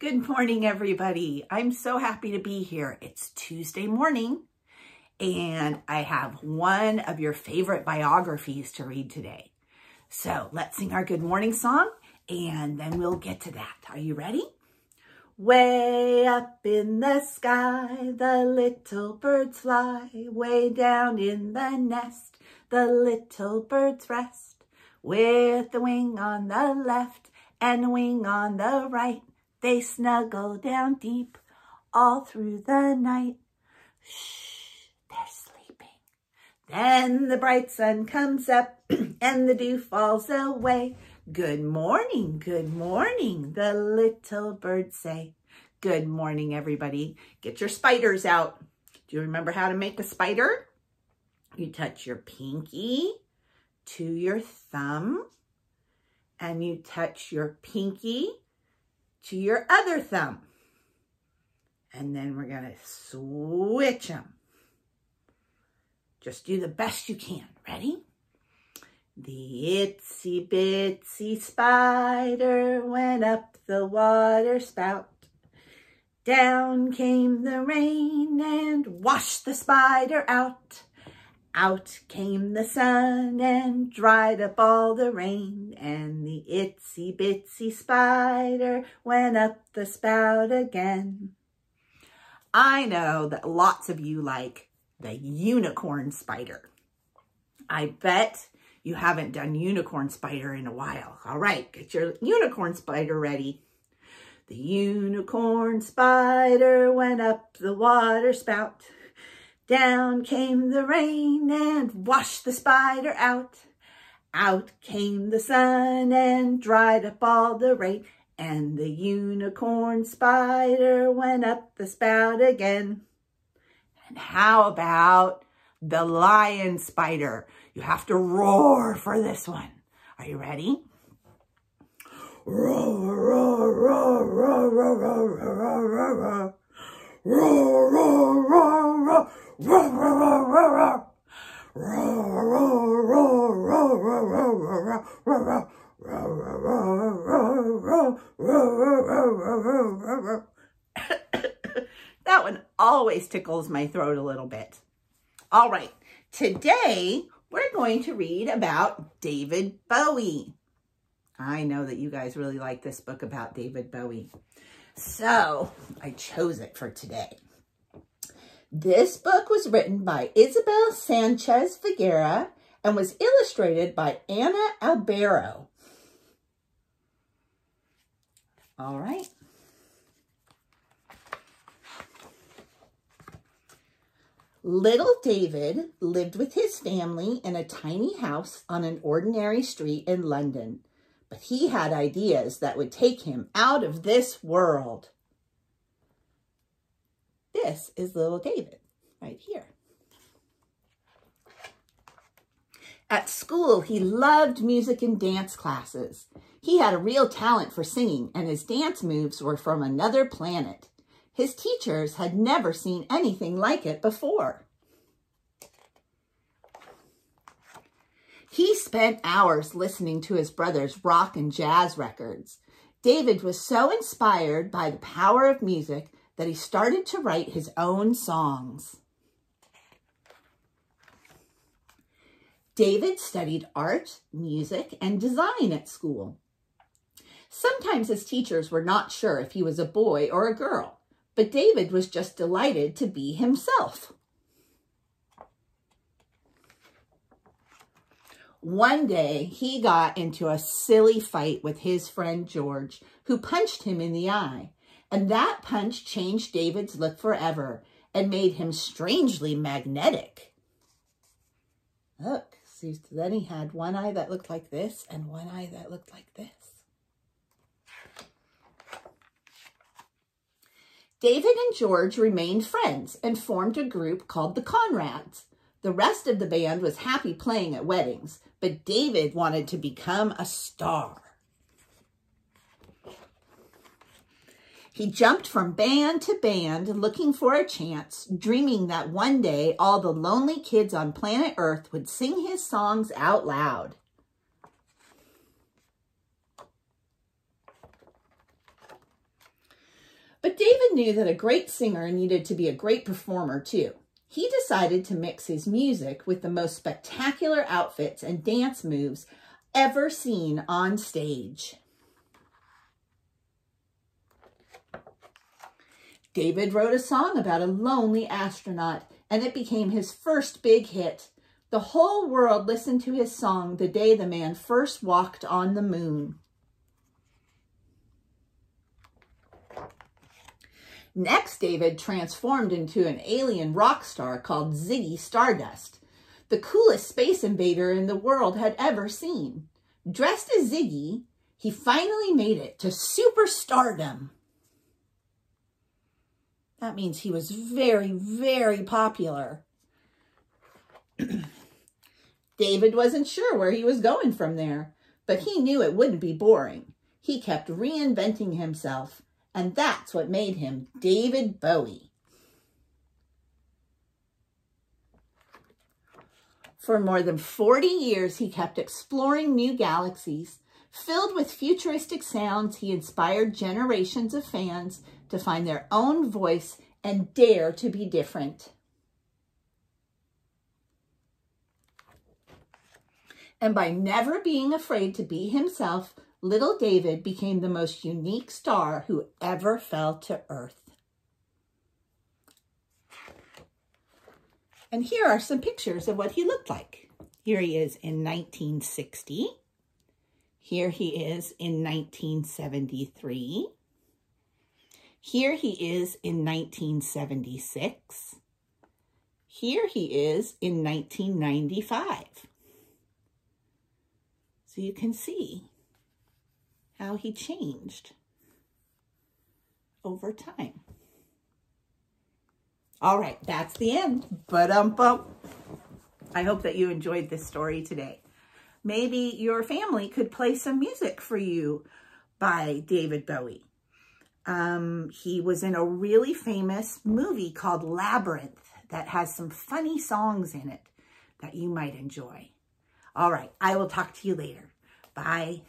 Good morning, everybody. I'm so happy to be here. It's Tuesday morning, and I have one of your favorite biographies to read today. So let's sing our good morning song, and then we'll get to that. Are you ready? Way up in the sky, the little birds fly. Way down in the nest, the little birds rest. With the wing on the left and a wing on the right, they snuggle down deep all through the night. Shh, they're sleeping. Then the bright sun comes up and the dew falls away. Good morning, the little birds say. Good morning, everybody. Get your spiders out. Do you remember how to make a spider? You touch your pinky to your thumb, and you touch your pinky to your other thumb. And then we're going to switch them. Just do the best you can. Ready? The itsy bitsy spider went up the water spout. Down came the rain and washed the spider out. Out came the sun and dried up all the rain, and the itsy bitsy spider went up the spout again. I know that lots of you like the unicorn spider. I bet you haven't done unicorn spider in a while. All right, get your unicorn spider ready. The unicorn spider went up the water spout. Down came the rain and washed the spider out. Out came the sun and dried up all the rain, and the unicorn spider went up the spout again. And how about the lion spider? You have to roar for this one. Are you ready? Roar, roar, roar, roar, roar, roar, roar, roar, roar. Roar, roar, roar, roar, roar, roar, roar, roar. Roar, roar, roar, roar, roar, roar, roar. That one always tickles my throat a little bit. All right, today we're going to read about David Bowie. I know that you guys really like this book about David Bowie. So I chose it for today. This book was written by Isabel Sanchez Figuera and was illustrated by Ana Albero. All right. Little David lived with his family in a tiny house on an ordinary street in London. But he had ideas that would take him out of this world. This is little David right here. At school, he loved music and dance classes. He had a real talent for singing, and his dance moves were from another planet. His teachers had never seen anything like it before. He spent hours listening to his brother's rock and jazz records. David was so inspired by the power of music that he started to write his own songs. David studied art, music, and design at school. Sometimes his teachers were not sure if he was a boy or a girl, but David was just delighted to be himself. One day, he got into a silly fight with his friend George, who punched him in the eye. And that punch changed David's look forever and made him strangely magnetic. Look, see, then he had one eye that looked like this and one eye that looked like this. David and George remained friends and formed a group called the Conrads. The rest of the band was happy playing at weddings, but David wanted to become a star. He jumped from band to band looking for a chance, dreaming that one day all the lonely kids on planet Earth would sing his songs out loud. David knew that a great singer needed to be a great performer too. He decided to mix his music with the most spectacular outfits and dance moves ever seen on stage. David wrote a song about a lonely astronaut, and it became his first big hit. The whole world listened to his song the day the man first walked on the moon. Next, David transformed into an alien rock star called Ziggy Stardust, the coolest space invader in the world had ever seen. Dressed as Ziggy, he finally made it to superstardom. That means he was very, very popular. David wasn't sure where he was going from there, but he knew it wouldn't be boring. He kept reinventing himself, and that's what made him David Bowie. For more than 40 years, he kept exploring new galaxies. Filled with futuristic sounds, he inspired generations of fans to find their own voice and dare to be different. And by never being afraid to be himself, little David became the most unique star who ever fell to earth. And here are some pictures of what he looked like. Here he is in 1960. Here he is in 1973. Here he is in 1976. Here he is in 1995. So you can see how he changed over time. All right, that's the end. Ba-dum-bum. I hope that you enjoyed this story today. Maybe your family could play some music for you by David Bowie. He was in a really famous movie called Labyrinth that has some funny songs in it that you might enjoy. All right, I will talk to you later. Bye.